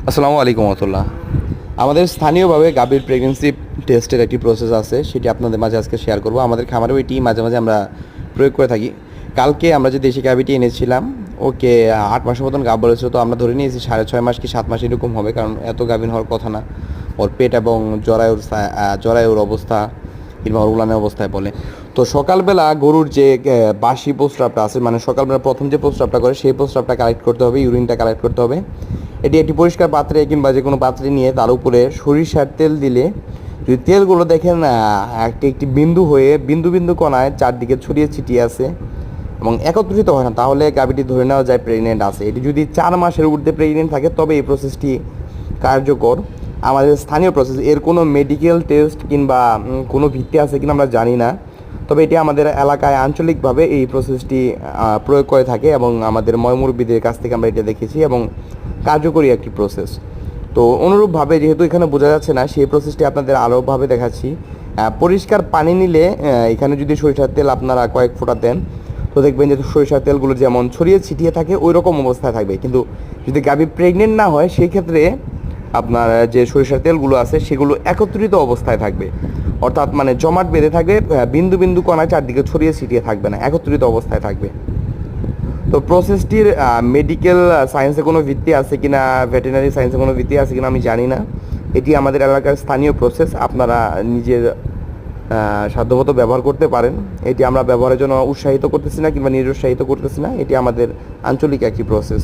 আসসালামু আলাইকুম রহমতুল্লাহ। আমাদের স্থানীয়ভাবে গাভীর প্রেগনেন্সি টেস্টের একটি প্রসেস আছে, সেটি আপনাদের মাঝে আজকে শেয়ার করব। আমাদের খামারেও এটি মাঝে মাঝে আমরা প্রয়োগ করে থাকি। কালকে আমরা যে দেশি গাভীটি এনেছিলাম, ওকে 8 মাসের মতন গাভ বলেছিল, তো আমরা ধরে নিয়েছি 6.5 মাস কি 7 মাস এরকম হবে, কারণ এত গাভীন হওয়ার কথা না। ওর পেট এবং জরায়ুর অবস্থা কিংবা ওর উলানের অবস্থায় বলে। তো সকালবেলা গরুর যে বাসি প্রস্রাবটা আছে, মানে সকালবেলা প্রথম যে প্রস্রাবটা করে সেই প্রস্রাবটা কালেক্ট করতে হবে, ইউরিনটা কালেক্ট করতে হবে। এটি একটি পরিষ্কার পাত্রে কিংবা যে কোনো পাত্রে নিয়ে তার উপরে সরিষার তেল দিলে, যদি তেলগুলো দেখেন একটি একটি বিন্দু হয়ে বিন্দু বিন্দু কণায় চারদিকে ছড়িয়ে ছিটিয়ে আছে এবং একত্রিত হয় না, তাহলে গাভীটি ধরে নেওয়া যায় প্রেগনেন্ট আছে। এটি যদি 4 মাসের ঊর্ধ্বে প্রেগনেন্ট থাকে তবে এই প্রসেসটি কার্যকর। আমাদের স্থানীয় প্রসেস, এর কোনো মেডিকেল টেস্ট কিংবা কোনো ভিত্তি আছে কিনা আমরা জানি না, তবে এটি আমাদের এলাকায় আঞ্চলিকভাবে এই প্রসেসটি প্রয়োগ করে থাকে এবং আমাদের ময়মুরব্বীদের কাছ থেকে আমরা এটা দেখেছি এবং কার্যকরী একটি প্রসেস। তো অনুরূপভাবে, যেহেতু এখানে বোঝা যাচ্ছে না, সেই প্রসেসটি আপনাদের আলোভাবে দেখাচ্ছি। পরিষ্কার পানি নিলে এখানে যদি সরিষার তেল আপনারা কয়েক ফোঁটা দেন, তো দেখবেন যে সরিষার তেলগুলো যেমন ছড়িয়ে ছিটিয়ে থাকে ওই রকম অবস্থায় থাকবে। কিন্তু যদি গাভী প্রেগনেন্ট না হয়, সেই ক্ষেত্রে আপনার যে সরিষার তেলগুলো আছে সেগুলো একত্রিত অবস্থায় থাকবে, অর্থাৎ মানে জমাট বেঁধে থাকবে, বিন্দু বিন্দু কণায় চারদিকে ছড়িয়ে ছিটিয়ে থাকবে না, একত্রিত অবস্থায় থাকবে। তো প্রসেসটির মেডিকেল সায়েন্সে কোনো ভিত্তি আছে কিনা, ভেটেরিনারি সায়েন্সে কোনো ভিত্তি আছে কিনা আমি জানি না। এটি আমাদের এলাকার স্থানীয় প্রসেস, আপনারা নিজের সাধ্যমতো ব্যবহার করতে পারেন। এটি আমরা ব্যবহারের জন্য উৎসাহিত করতেছি না কিংবা নিরুৎসাহিত করতেছি না, এটি আমাদের আঞ্চলিক একটি প্রসেস।